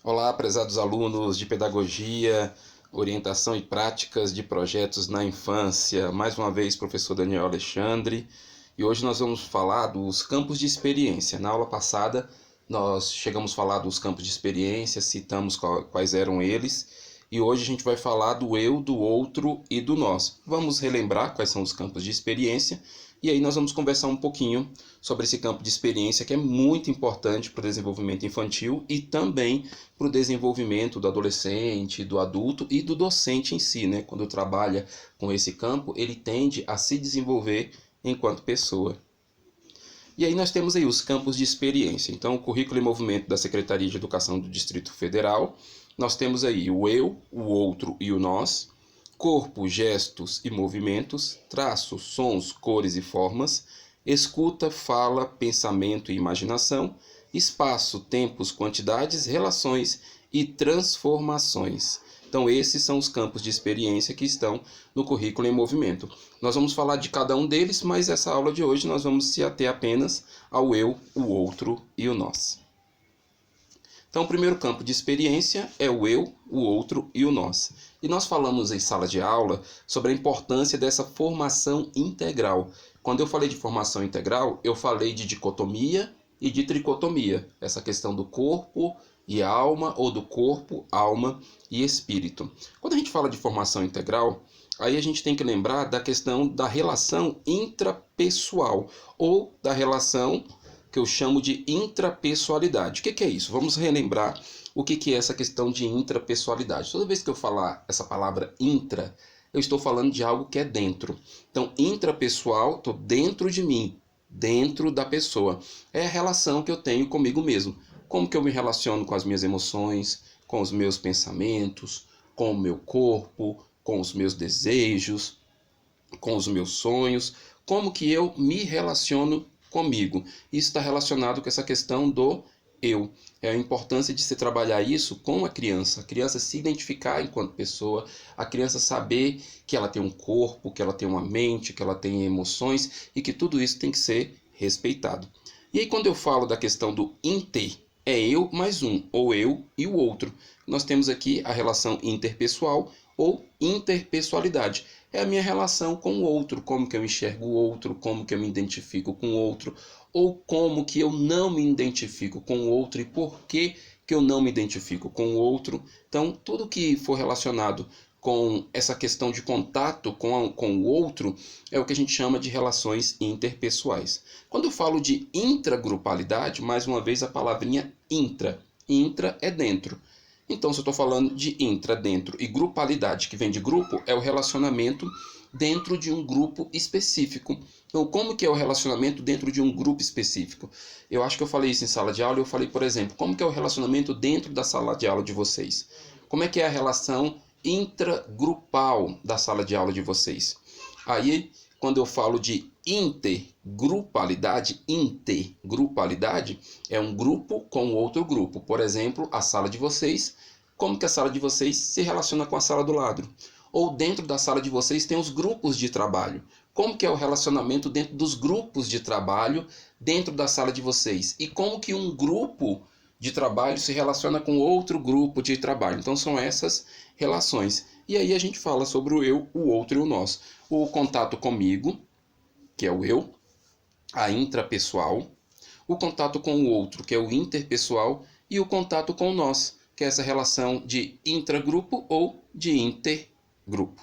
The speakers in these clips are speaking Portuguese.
Olá, prezados alunos de Pedagogia, Orientação e Práticas de Projetos na Infância. Mais uma vez, professor Daniel Alexandre. E hoje nós vamos falar dos campos de experiência. Na aula passada, nós chegamos a falar dos campos de experiência, citamos quais eram eles. E hoje a gente vai falar do eu, do outro e do nós. Vamos relembrar quais são os campos de experiência. E aí nós vamos conversar um pouquinho sobre esse campo de experiência que é muito importante para o desenvolvimento infantil e também para o desenvolvimento do adolescente, do adulto e do docente em si, né? Quando trabalha com esse campo, ele tende a se desenvolver enquanto pessoa. E aí nós temos aí os campos de experiência. Então, o currículo e movimento da Secretaria de Educação do Distrito Federal, nós temos aí o eu, o outro e o nós, corpo, gestos e movimentos, traços, sons, cores e formas, escuta, fala, pensamento e imaginação, espaço, tempos, quantidades, relações e transformações. Então, esses são os campos de experiência que estão no currículo em movimento. Nós vamos falar de cada um deles, mas essa aula de hoje nós vamos se ater apenas ao eu, o outro e o nós. Então, o primeiro campo de experiência é o eu, o outro e o nós. E nós falamos em sala de aula sobre a importância dessa formação integral. Quando eu falei de formação integral, eu falei de dicotomia e de tricotomia. Essa questão do corpo e alma, ou do corpo, alma e espírito. Quando a gente fala de formação integral, aí a gente tem que lembrar da questão da relação intrapessoal, ou da relação que eu chamo de intrapessoalidade. O que é isso? Vamos relembrar o que é essa questão de intrapessoalidade. Toda vez que eu falar essa palavra intra, eu estou falando de algo que é dentro. Então, intrapessoal, estou dentro de mim, dentro da pessoa. É a relação que eu tenho comigo mesmo. Como que eu me relaciono com as minhas emoções, com os meus pensamentos, com o meu corpo, com os meus desejos, com os meus sonhos. Como que eu me relaciono comigo. Isso está relacionado com essa questão do eu. É a importância de se trabalhar isso com a criança se identificar enquanto pessoa, a criança saber que ela tem um corpo, que ela tem uma mente, que ela tem emoções e que tudo isso tem que ser respeitado. E aí quando eu falo da questão do inter, é eu mais um, ou eu e o outro. Nós temos aqui a relação interpessoal ou interpessoalidade. É a minha relação com o outro, como que eu enxergo o outro, como que eu me identifico com o outro, ou como que eu não me identifico com o outro e por que que eu não me identifico com o outro. Então, tudo que for relacionado com essa questão de contato com o outro é o que a gente chama de relações interpessoais. Quando eu falo de intragrupalidade, mais uma vez a palavrinha intra. Intra é dentro. Então, se eu estou falando de intra, dentro e grupalidade, que vem de grupo, é o relacionamento dentro de um grupo específico. Então, como que é o relacionamento dentro de um grupo específico? Eu acho que eu falei isso em sala de aula, eu falei, por exemplo, como que é o relacionamento dentro da sala de aula de vocês? Como é que é a relação intragrupal da sala de aula de vocês? Aí, quando eu falo de intergrupalidade é um grupo com outro grupo. Por exemplo, a sala de vocês, como que a sala de vocês se relaciona com a sala do lado? Ou dentro da sala de vocês tem os grupos de trabalho. Como que é o relacionamento dentro dos grupos de trabalho dentro da sala de vocês? E como que um grupo de trabalho se relaciona com outro grupo de trabalho? Então são essas relações. E aí a gente fala sobre o eu, o outro e o nós. O contato comigo, que é o eu, a intrapessoal, o contato com o outro, que é o interpessoal, e o contato com o nós, que é essa relação de intragrupo ou de intergrupo.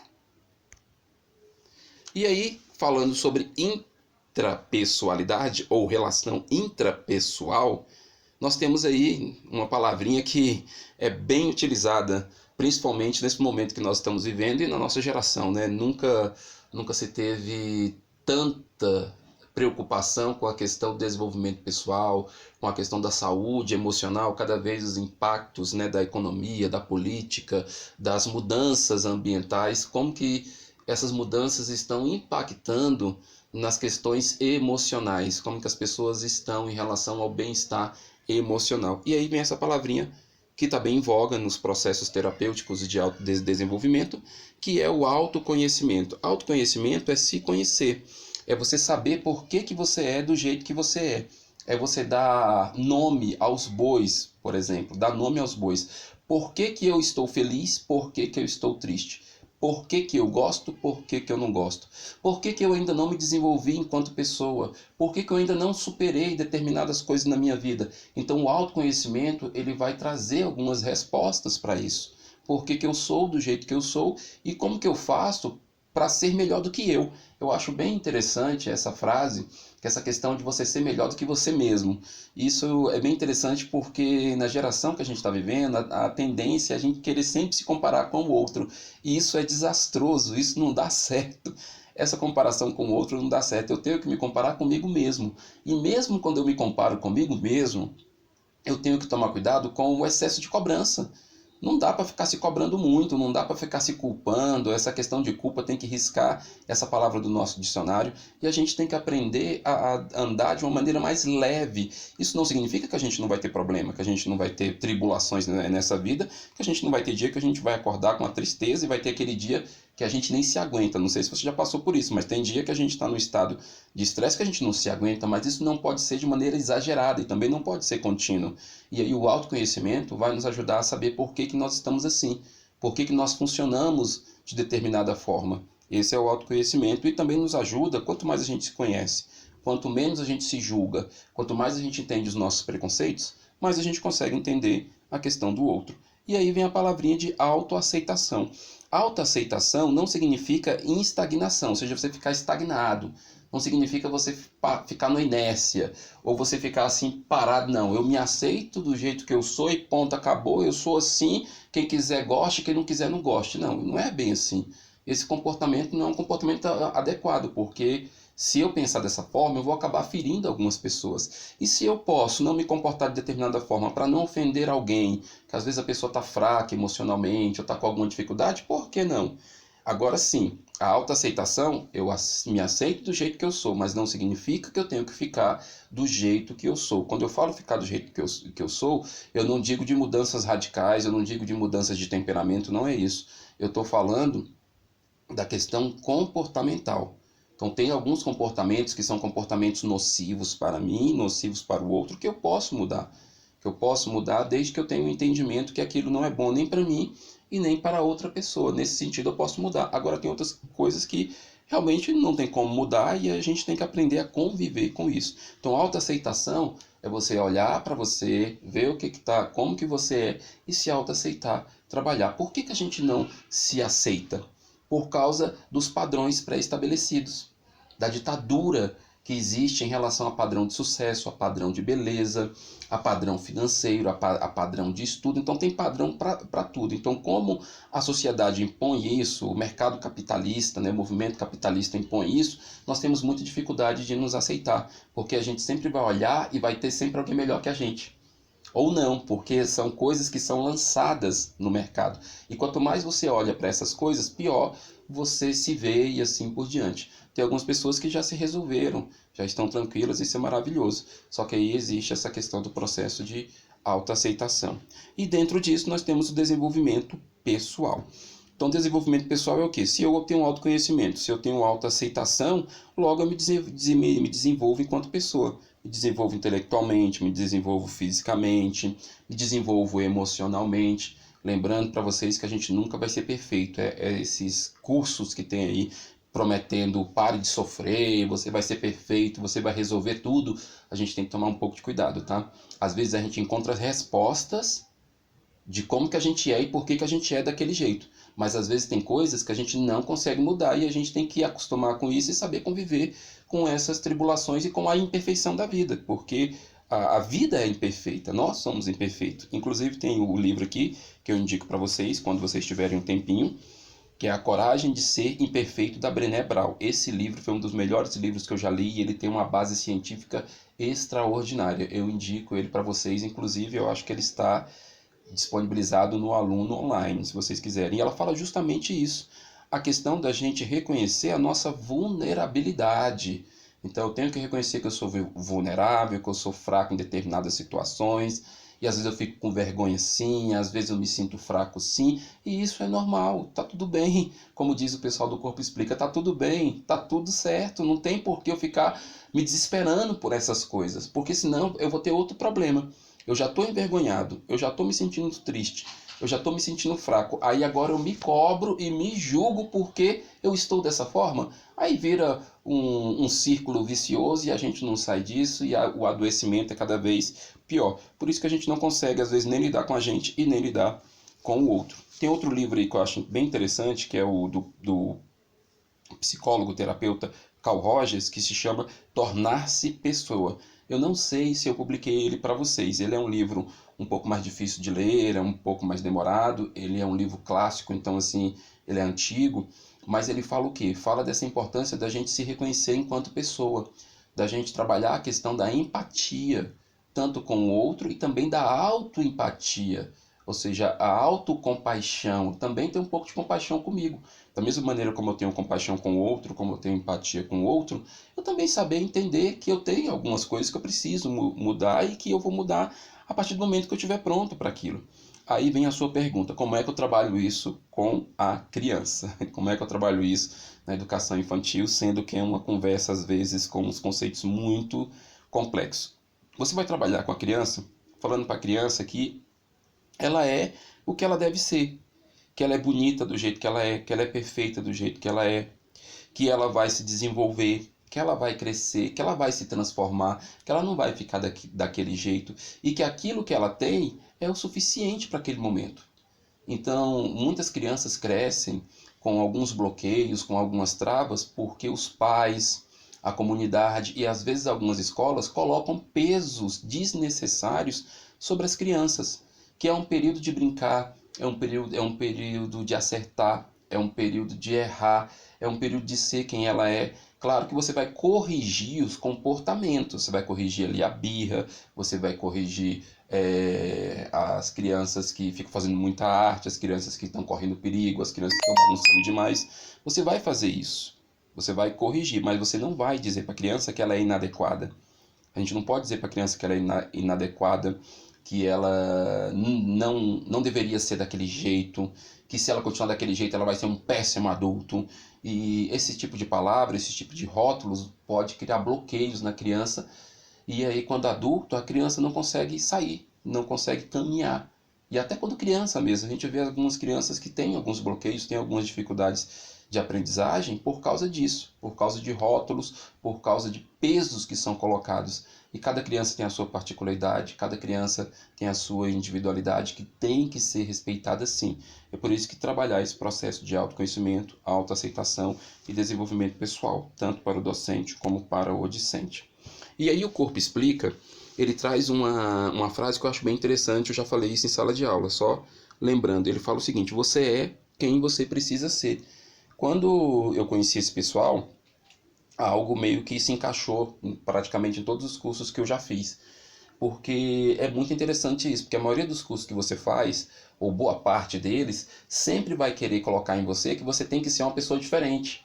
E aí, falando sobre intrapessoalidade ou relação intrapessoal, nós temos aí uma palavrinha que é bem utilizada, principalmente nesse momento que nós estamos vivendo e na nossa geração, né? Nunca se teve tanta preocupação com a questão do desenvolvimento pessoal, com a questão da saúde emocional, cada vez os impactos, né, da economia, da política, das mudanças ambientais, como que essas mudanças estão impactando nas questões emocionais, como que as pessoas estão em relação ao bem-estar emocional. E aí vem essa palavrinha que está bem em voga nos processos terapêuticos de autodesenvolvimento, que é o autoconhecimento. Autoconhecimento é se conhecer, é você saber por que você é do jeito que você é. É você dar nome aos bois, por exemplo, dar nome aos bois. Por que que eu estou feliz? Por que que eu estou triste? Por que que eu gosto? Por que que eu não gosto? Por que que eu ainda não me desenvolvi enquanto pessoa? Por que que eu ainda não superei determinadas coisas na minha vida? Então o autoconhecimento, ele vai trazer algumas respostas para isso. Por que que eu sou do jeito que eu sou e como que eu faço para ser melhor do que eu? Eu acho bem interessante essa frase, que essa questão de você ser melhor do que você mesmo. Isso é bem interessante porque na geração que a gente está vivendo, a tendência é a gente querer sempre se comparar com o outro. E isso é desastroso, isso não dá certo. Essa comparação com o outro não dá certo. Eu tenho que me comparar comigo mesmo. E mesmo quando eu me comparo comigo mesmo, eu tenho que tomar cuidado com o excesso de cobrança. Não dá para ficar se cobrando muito, não dá para ficar se culpando. Essa questão de culpa tem que riscar essa palavra do nosso dicionário e a gente tem que aprender a andar de uma maneira mais leve. Isso não significa que a gente não vai ter problema, que a gente não vai ter tribulações nessa vida, que a gente não vai ter dia que a gente vai acordar com a tristeza e vai ter aquele dia que a gente nem se aguenta. Não sei se você já passou por isso, mas tem dia que a gente está no estado de estresse que a gente não se aguenta, mas isso não pode ser de maneira exagerada e também não pode ser contínuo. E aí o autoconhecimento vai nos ajudar a saber por que nós estamos assim, por que nós funcionamos de determinada forma. Esse é o autoconhecimento e também nos ajuda, quanto mais a gente se conhece, quanto menos a gente se julga, quanto mais a gente entende os nossos preconceitos, mais a gente consegue entender a questão do outro. E aí vem a palavrinha de autoaceitação. Autoaceitação não significa estagnação, ou seja, você ficar estagnado. Não significa você ficar na inércia, ou você ficar assim parado, não. Eu me aceito do jeito que eu sou e ponto, acabou, eu sou assim, quem quiser goste, quem não quiser não goste. Não, não é bem assim. Esse comportamento não é um comportamento adequado, porque se eu pensar dessa forma, eu vou acabar ferindo algumas pessoas. E se eu posso não me comportar de determinada forma para não ofender alguém, que às vezes a pessoa está fraca emocionalmente ou está com alguma dificuldade, por que não? Agora sim, a autoaceitação, eu me aceito do jeito que eu sou, mas não significa que eu tenho que ficar do jeito que eu sou. Quando eu falo ficar do jeito que eu sou, eu não digo de mudanças radicais, eu não digo de mudanças de temperamento, não é isso. Eu estou falando da questão comportamental. Então, tem alguns comportamentos que são comportamentos nocivos para mim, nocivos para o outro, que eu posso mudar. Que eu posso mudar desde que eu tenha um entendimento que aquilo não é bom nem para mim e nem para outra pessoa. Nesse sentido, eu posso mudar. Agora, tem outras coisas que realmente não tem como mudar e a gente tem que aprender a conviver com isso. Então, autoaceitação é você olhar para você, ver o que tá, como que você é e se autoaceitar, trabalhar. Por que a gente não se aceita? Por causa dos padrões pré-estabelecidos, da ditadura que existe em relação a padrão de sucesso, a padrão de beleza, a padrão financeiro, a padrão de estudo. Então tem padrão para tudo. Então como a sociedade impõe isso, o mercado capitalista, né, o movimento capitalista impõe isso, nós temos muita dificuldade de nos aceitar, porque a gente sempre vai olhar e vai ter sempre alguém melhor que a gente. Ou não, porque são coisas que são lançadas no mercado. E quanto mais você olha para essas coisas, pior você se vê e assim por diante. Tem algumas pessoas que já se resolveram, já estão tranquilas, isso é maravilhoso. Só que aí existe essa questão do processo de autoaceitação. E dentro disso nós temos o desenvolvimento pessoal. Então, desenvolvimento pessoal é o quê? Se eu tenho autoconhecimento, se eu tenho autoaceitação, logo eu me desenvolvo enquanto pessoa. Me desenvolvo intelectualmente, me desenvolvo fisicamente, me desenvolvo emocionalmente. Lembrando para vocês que a gente nunca vai ser perfeito. É esses cursos que tem aí prometendo pare de sofrer, você vai ser perfeito, você vai resolver tudo. A gente tem que tomar um pouco de cuidado, tá? Às vezes a gente encontra respostas de como que a gente é e por que que a gente é daquele jeito. Mas às vezes tem coisas que a gente não consegue mudar e a gente tem que acostumar com isso e saber conviver com essas tribulações e com a imperfeição da vida, porque a vida é imperfeita, nós somos imperfeitos. Inclusive tem o livro aqui que eu indico para vocês quando vocês tiverem um tempinho, que é A Coragem de Ser Imperfeito, da Brené Brown. Esse livro foi um dos melhores livros que eu já li e ele tem uma base científica extraordinária. Eu indico ele para vocês, inclusive eu acho que ele está disponibilizado no Aluno Online, se vocês quiserem. E ela fala justamente isso, a questão da gente reconhecer a nossa vulnerabilidade. Então eu tenho que reconhecer que eu sou vulnerável, que eu sou fraco em determinadas situações, e às vezes eu fico com vergonha sim, às vezes eu me sinto fraco sim, e isso é normal, tá tudo bem. Como diz o pessoal do Corpo Explica, tá tudo bem, tá tudo certo, não tem por que eu ficar me desesperando por essas coisas, porque senão eu vou ter outro problema. Eu já estou envergonhado, eu já estou me sentindo triste, eu já estou me sentindo fraco. Aí agora eu me cobro e me julgo porque eu estou dessa forma. Aí vira um círculo vicioso e a gente não sai disso e o adoecimento é cada vez pior. Por isso que a gente não consegue, às vezes, nem lidar com a gente e nem lidar com o outro. Tem outro livro aí que eu acho bem interessante, que é o do psicólogo, terapeuta Carl Rogers, que se chama Tornar-se Pessoa. Eu não sei se eu publiquei ele para vocês. Ele é um livro um pouco mais difícil de ler, é um pouco mais demorado. Ele é um livro clássico, então assim, ele é antigo. Mas ele fala o quê? Fala dessa importância da gente se reconhecer enquanto pessoa, da gente trabalhar a questão da empatia, tanto com o outro e também da autoempatia. Ou seja, a autocompaixão. Também tem um pouco de compaixão comigo. Da mesma maneira como eu tenho compaixão com o outro, como eu tenho empatia com o outro, eu também saber entender que eu tenho algumas coisas que eu preciso mudar e que eu vou mudar a partir do momento que eu estiver pronto para aquilo. Aí vem a sua pergunta: como é que eu trabalho isso com a criança? Como é que eu trabalho isso na educação infantil, sendo que é uma conversa, às vezes, com uns conceitos muito complexos? Você vai trabalhar com a criança, falando para a criança que ela é o que ela deve ser, que ela é bonita do jeito que ela é perfeita do jeito que ela é, que ela vai se desenvolver, que ela vai crescer, que ela vai se transformar, que ela não vai ficar daquele jeito e que aquilo que ela tem é o suficiente para aquele momento. Então, muitas crianças crescem com alguns bloqueios, com algumas travas, porque os pais, a comunidade e às vezes algumas escolas colocam pesos desnecessários sobre as crianças, que é um período de brincar, é um período de acertar, é um período de errar, é um período de ser quem ela é. Claro que você vai corrigir os comportamentos, você vai corrigir ali a birra, você vai corrigir as crianças que ficam fazendo muita arte, as crianças que estão correndo perigo, as crianças que estão bagunçando demais. Você vai fazer isso, você vai corrigir, mas você não vai dizer para a criança que ela é inadequada. A gente não pode dizer para a criança que ela é inadequada, que ela não deveria ser daquele jeito, que se ela continuar daquele jeito ela vai ser um péssimo adulto. E esse tipo de palavra, esse tipo de rótulos pode criar bloqueios na criança. E aí, quando adulto, a criança não consegue sair, não consegue caminhar. E até quando criança mesmo, a gente vê algumas crianças que têm alguns bloqueios, têm algumas dificuldades de aprendizagem por causa disso, por causa de rótulos, por causa de pesos que são colocados. E cada criança tem a sua particularidade, cada criança tem a sua individualidade que tem que ser respeitada sim. É por isso que trabalhar esse processo de autoconhecimento, autoaceitação e desenvolvimento pessoal, tanto para o docente como para o discente. E aí o Corpo Explica, ele traz uma frase que eu acho bem interessante, eu já falei isso em sala de aula, só lembrando, ele fala o seguinte: você é quem você precisa ser. Quando eu conheci esse pessoal, algo meio que se encaixou praticamente em todos os cursos que eu já fiz. Porque é muito interessante isso, porque a maioria dos cursos que você faz, ou boa parte deles, sempre vai querer colocar em você que você tem que ser uma pessoa diferente,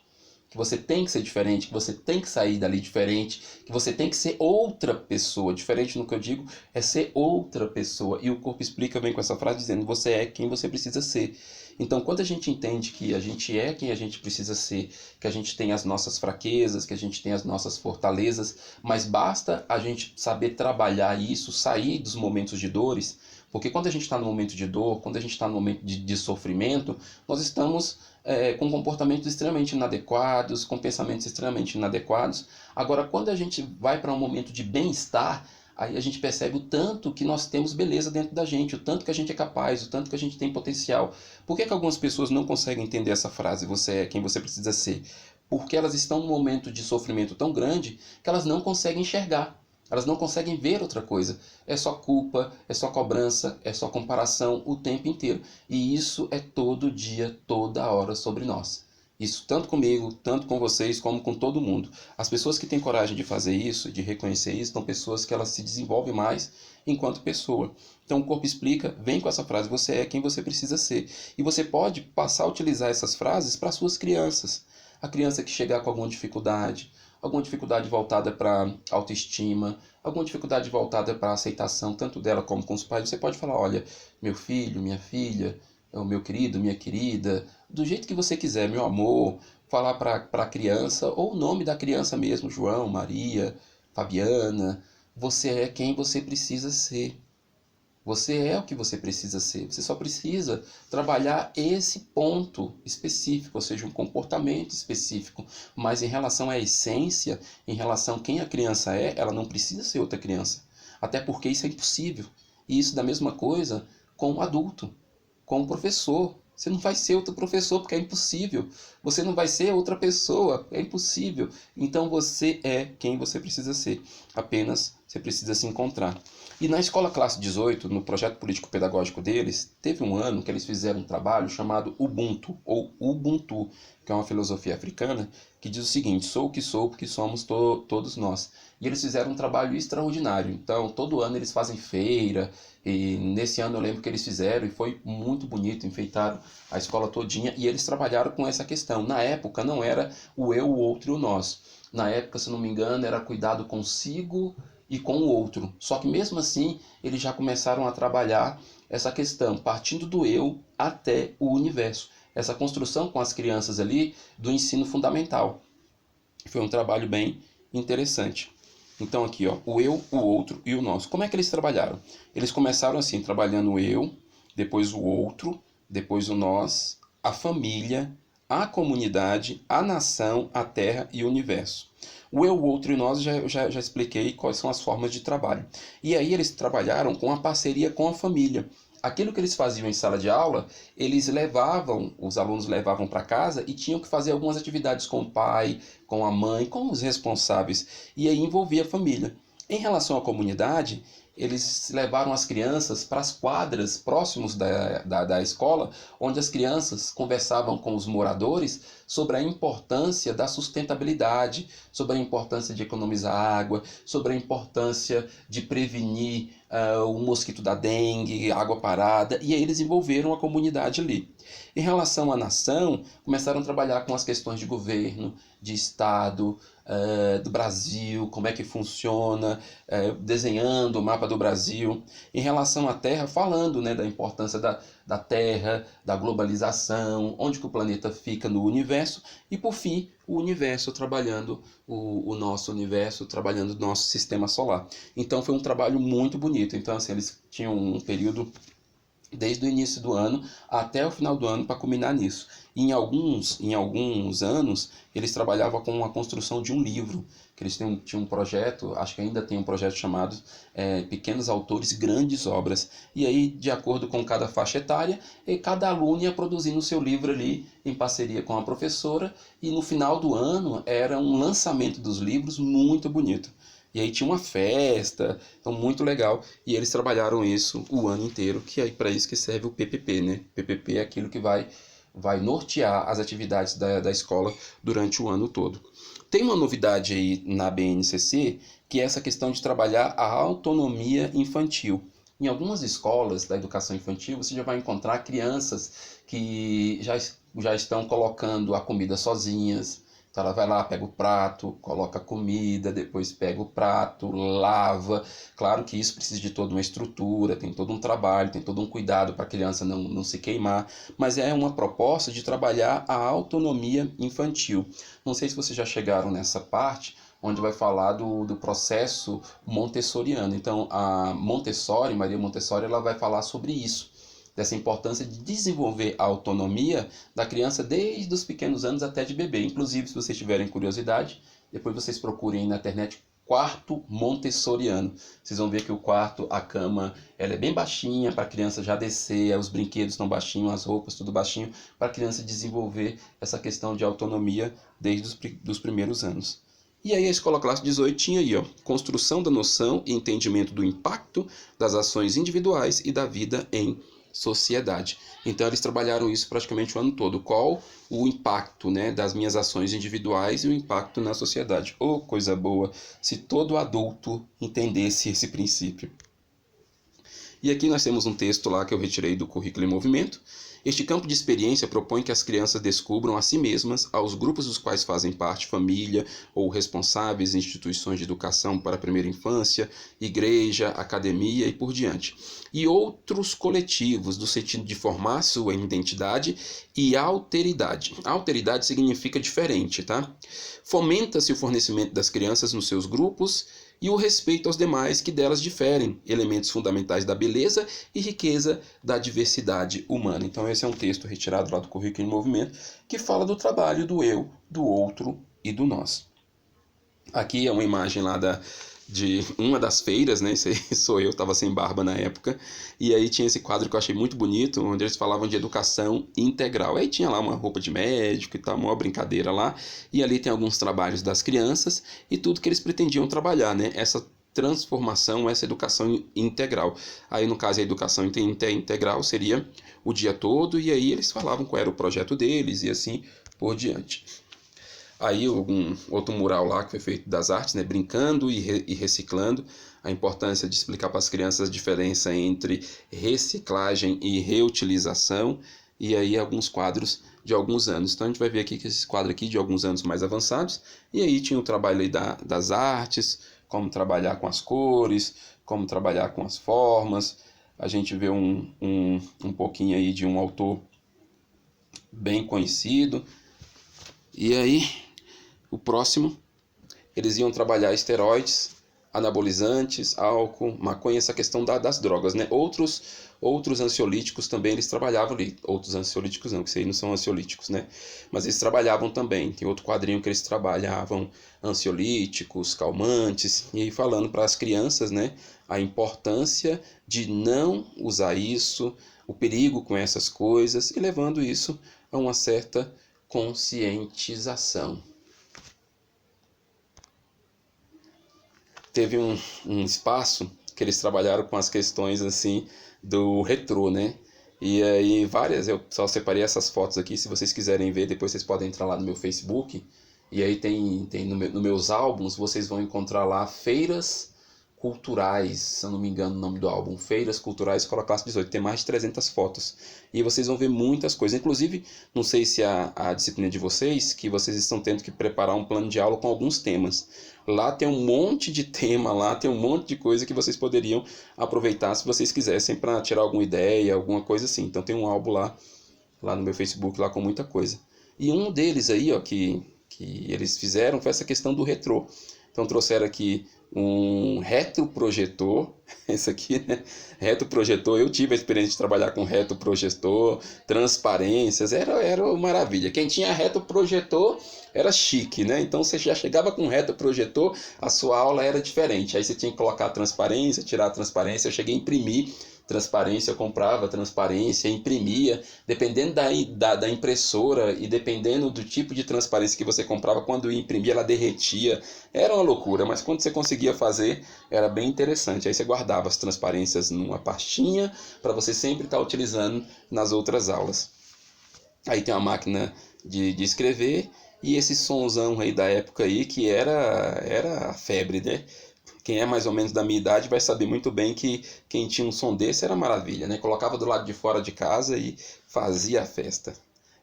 que você tem que ser diferente, que você tem que sair dali diferente, que você tem que ser outra pessoa. Diferente no que eu digo é ser outra pessoa. E o Corpo Explica vem com essa frase dizendo: você é quem você precisa ser. Então, quando a gente entende que a gente é quem a gente precisa ser, que a gente tem as nossas fraquezas, que a gente tem as nossas fortalezas, mas basta a gente saber trabalhar isso, sair dos momentos de dores, porque quando a gente está no momento de dor, quando a gente está no momento de sofrimento, nós estamos com comportamentos extremamente inadequados, com pensamentos extremamente inadequados. Agora, quando a gente vai para um momento de bem-estar, aí a gente percebe o tanto que nós temos beleza dentro da gente, o tanto que a gente é capaz, o tanto que a gente tem potencial. Por que algumas pessoas não conseguem entender essa frase, você é quem você precisa ser? Porque elas estão num momento de sofrimento tão grande que elas não conseguem enxergar. Elas não conseguem ver outra coisa. É só culpa, é só cobrança, é só comparação o tempo inteiro. E isso é todo dia, toda hora sobre nós. Isso tanto comigo, tanto com vocês, como com todo mundo. As pessoas que têm coragem de fazer isso, de reconhecer isso, são pessoas que elas se desenvolvem mais enquanto pessoa. Então o Corpo Explica vem com essa frase: você é quem você precisa ser. E você pode passar a utilizar essas frases para suas crianças. A criança que chegar com alguma dificuldade voltada para autoestima, alguma dificuldade voltada para a aceitação, tanto dela como com os pais, você pode falar: olha, meu filho, minha filha, o meu querido, minha querida, do jeito que você quiser, meu amor, falar para a criança, ou o nome da criança mesmo: João, Maria, Fabiana, você é quem você precisa ser. Você é o que você precisa ser. Você só precisa trabalhar esse ponto específico, ou seja, um comportamento específico. Mas em relação à essência, em relação a quem a criança é, ela não precisa ser outra criança. Até porque isso é impossível. E isso da mesma coisa com o adulto, com o professor. Você não vai ser outro professor porque é impossível. Você não vai ser outra pessoa, é impossível. Então você é quem você precisa ser. Apenas você precisa se encontrar. E na Escola Classe 18, no projeto político-pedagógico deles, teve um ano que eles fizeram um trabalho chamado Ubuntu, ou Ubuntu, que é uma filosofia africana, que diz o seguinte: sou o que sou porque somos todos nós. E eles fizeram um trabalho extraordinário. Então, todo ano eles fazem feira, e nesse ano eu lembro que eles fizeram, e foi muito bonito, enfeitaram a escola todinha, e eles trabalharam com essa questão. Na época não era o eu, o outro e o nós. Na época, se não me engano, era cuidado consigo e com o outro. Só que mesmo assim, eles já começaram a trabalhar essa questão, partindo do eu até o universo. Essa construção com as crianças ali do ensino fundamental. Foi um trabalho bem interessante. Então aqui, ó, o eu, o outro e o nós. Como é que eles trabalharam? Eles começaram assim, trabalhando o eu, depois o outro, depois o nós, a família, a comunidade, a nação, a terra e o universo. O eu, o outro e nós já expliquei quais são as formas de trabalho. E aí eles trabalharam com a parceria com a família. Aquilo que eles faziam em sala de aula, eles levavam, os alunos levavam para casa e tinham que fazer algumas atividades com o pai, com a mãe, com os responsáveis. E aí envolvia a família. Em relação à comunidade, eles levaram as crianças para as quadras próximos da escola, onde as crianças conversavam com os moradores sobre a importância da sustentabilidade, sobre a importância de economizar água, sobre a importância de prevenir o mosquito da dengue, água parada, e aí eles envolveram a comunidade ali. Em relação à nação, começaram a trabalhar com as questões de governo, de Estado, do Brasil, como é que funciona, desenhando o mapa do Brasil. Em relação à Terra, falando, né, da importância da Terra, da globalização, onde que o planeta fica no universo, e por fim, o universo, trabalhando o nosso universo, trabalhando o nosso sistema solar. Então foi um trabalho muito bonito. Então assim, eles tinham um período desde o início do ano até o final do ano para culminar nisso. E em alguns anos, eles trabalhavam com a construção de um livro, que eles tinham um projeto, acho que ainda tem um projeto chamado Pequenos Autores, Grandes Obras. E aí, de acordo com cada faixa etária, cada aluno ia produzindo o seu livro ali, em parceria com a professora, e no final do ano era um lançamento dos livros muito bonito. E aí tinha uma festa, então muito legal. E eles trabalharam isso o ano inteiro, que é para isso que serve o PPP, né? PPP é aquilo que vai nortear as atividades da escola durante o ano todo. Tem uma novidade aí na BNCC, que é essa questão de trabalhar a autonomia infantil. Em algumas escolas da educação infantil, você já vai encontrar crianças que já estão colocando a comida sozinhas. Então ela vai lá, pega o prato, coloca a comida, depois pega o prato, lava. Claro que isso precisa de toda uma estrutura, tem todo um trabalho, tem todo um cuidado para a criança não se queimar, mas é uma proposta de trabalhar a autonomia infantil. Não sei se vocês já chegaram nessa parte, onde vai falar do processo montessoriano. Então a Montessori, Maria Montessori, ela vai falar sobre isso, dessa importância de desenvolver a autonomia da criança desde os pequenos anos até de bebê. Inclusive, se vocês tiverem curiosidade, depois vocês procurem na internet quarto montessoriano. Vocês vão ver que o quarto, a cama, ela é bem baixinha para a criança já descer, os brinquedos estão baixinhos, as roupas tudo baixinho, para a criança desenvolver essa questão de autonomia desde os primeiros anos. E aí a Escola Classe 18 tinha aí, ó, construção da noção e entendimento do impacto das ações individuais e da vida em sociedade. Então eles trabalharam isso praticamente o ano todo. Qual o impacto, né, das minhas ações individuais e o impacto na sociedade. Oh, coisa boa, se todo adulto entendesse esse princípio. E aqui nós temos um texto lá que eu retirei do Currículo em Movimento. Este campo de experiência propõe que as crianças descubram a si mesmas, aos grupos dos quais fazem parte, família ou responsáveis, instituições de educação para a primeira infância, igreja, academia e por diante, e outros coletivos, do sentido de formar sua identidade e alteridade. Alteridade significa diferente, tá? Fomenta-se o fornecimento das crianças nos seus grupos e o respeito aos demais que delas diferem, elementos fundamentais da beleza e riqueza da diversidade humana. Então esse é um texto retirado lá do Currículo em Movimento, que fala do trabalho do eu, do outro e do nós. Aqui é uma imagem lá de uma das feiras, né? Esse aí sou eu, estava sem barba na época. E aí tinha esse quadro que eu achei muito bonito, onde eles falavam de educação integral. Aí tinha lá uma roupa de médico e tal, uma brincadeira lá. E ali tem alguns trabalhos das crianças e tudo que eles pretendiam trabalhar, né? Essa transformação, essa educação integral. Aí, no caso, a educação integral seria o dia todo, e aí eles falavam qual era o projeto deles e assim por diante. Aí um outro mural lá que foi feito das artes, né, brincando e reciclando, a importância de explicar para as crianças a diferença entre reciclagem e reutilização, e aí alguns quadros de alguns anos. Então a gente vai ver aqui que esses quadros aqui de alguns anos mais avançados, e aí tinha o trabalho aí das artes, como trabalhar com as cores, como trabalhar com as formas. A gente vê um pouquinho aí de um autor bem conhecido. E aí, o próximo, eles iam trabalhar esteroides, anabolizantes, álcool, maconha, essa questão das drogas, né? Outros ansiolíticos também eles trabalhavam ali. Outros ansiolíticos não, que isso aí não são ansiolíticos, né? Mas eles trabalhavam também. Tem outro quadrinho que eles trabalhavam ansiolíticos, calmantes, e aí falando para as crianças, né? A importância de não usar isso, o perigo com essas coisas, e levando isso a uma certa conscientização. Teve um espaço que eles trabalharam com as questões assim do retrô, né? E aí várias, eu só separei essas fotos aqui, se vocês quiserem ver, depois vocês podem entrar lá no meu Facebook. E aí tem nos meus álbuns, vocês vão encontrar lá feiras culturais, se eu não me engano o nome do álbum, Feiras Culturais Escola Classe 18, tem mais de 300 fotos. E vocês vão ver muitas coisas, inclusive, não sei se a disciplina de vocês, que vocês estão tendo que preparar um plano de aula com alguns temas. Lá tem um monte de tema, lá tem um monte de coisa que vocês poderiam aproveitar se vocês quisessem para tirar alguma ideia, alguma coisa assim. Então tem um álbum lá no meu Facebook, lá com muita coisa. E um deles aí, ó, que eles fizeram foi essa questão do retrô. Então trouxeram aqui um retroprojetor, esse aqui, né? Retroprojetor, eu tive a experiência de trabalhar com retroprojetor, transparências, era uma maravilha. Quem tinha retroprojetor era chique, né? Então você já chegava com retroprojetor, a sua aula era diferente. Aí você tinha que colocar a transparência, tirar a transparência. Eu cheguei a imprimir transparência, eu comprava transparência, imprimia, dependendo da impressora e dependendo do tipo de transparência que você comprava, quando ia imprimir ela derretia, era uma loucura, mas quando você conseguia fazer era bem interessante. Aí você guardava as transparências numa pastinha para você sempre estar utilizando nas outras aulas. Aí tem uma máquina de escrever e esse sonzão aí da época aí que era a febre, né? Quem é mais ou menos da minha idade vai saber muito bem que quem tinha um som desse era maravilha, né? Colocava do lado de fora de casa e fazia a festa.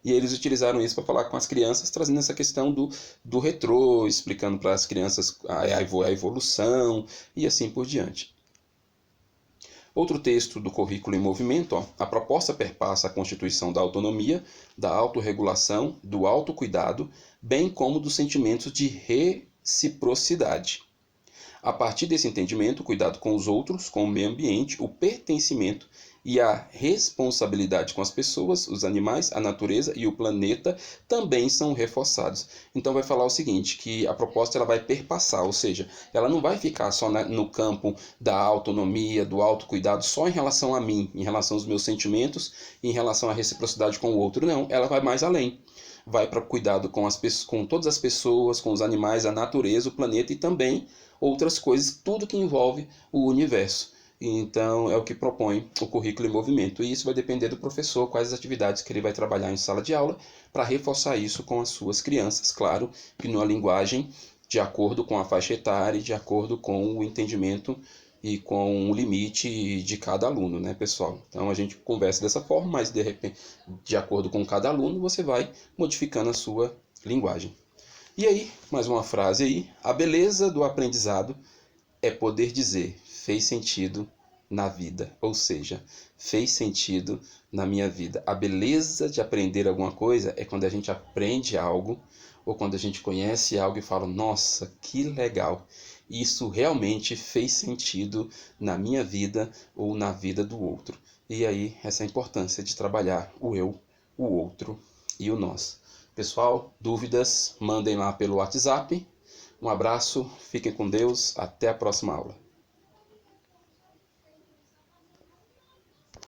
E eles utilizaram isso para falar com as crianças, trazendo essa questão do retrô, explicando para as crianças a evolução e assim por diante. Outro texto do Currículo em Movimento, ó, a proposta perpassa a constituição da autonomia, da autorregulação, do autocuidado, bem como dos sentimentos de reciprocidade. A partir desse entendimento, o cuidado com os outros, com o meio ambiente, o pertencimento e a responsabilidade com as pessoas, os animais, a natureza e o planeta também são reforçados. Então vai falar o seguinte, que a proposta ela vai perpassar, ou seja, ela não vai ficar só no campo da autonomia, do autocuidado, só em relação a mim, em relação aos meus sentimentos, em relação à reciprocidade com o outro. Não, ela vai mais além. Vai para o cuidado com todas as pessoas, com os animais, a natureza, o planeta e também outras coisas, tudo que envolve o universo. Então é o que propõe o currículo em movimento. E isso vai depender do professor, quais as atividades que ele vai trabalhar em sala de aula, para reforçar isso com as suas crianças, claro, que numa linguagem de acordo com a faixa etária e de acordo com o entendimento e com o limite de cada aluno, né, pessoal? Então a gente conversa dessa forma, mas de repente, de acordo com cada aluno, você vai modificando a sua linguagem. E aí, mais uma frase aí, a beleza do aprendizado é poder dizer, fez sentido na vida, ou seja, fez sentido na minha vida. A beleza de aprender alguma coisa é quando a gente aprende algo, ou quando a gente conhece algo e fala, nossa, que legal, isso realmente fez sentido na minha vida ou na vida do outro. E aí, essa é a importância de trabalhar o eu, o outro e o nós. Pessoal, dúvidas, mandem lá pelo WhatsApp. Um abraço, fiquem com Deus, até a próxima aula.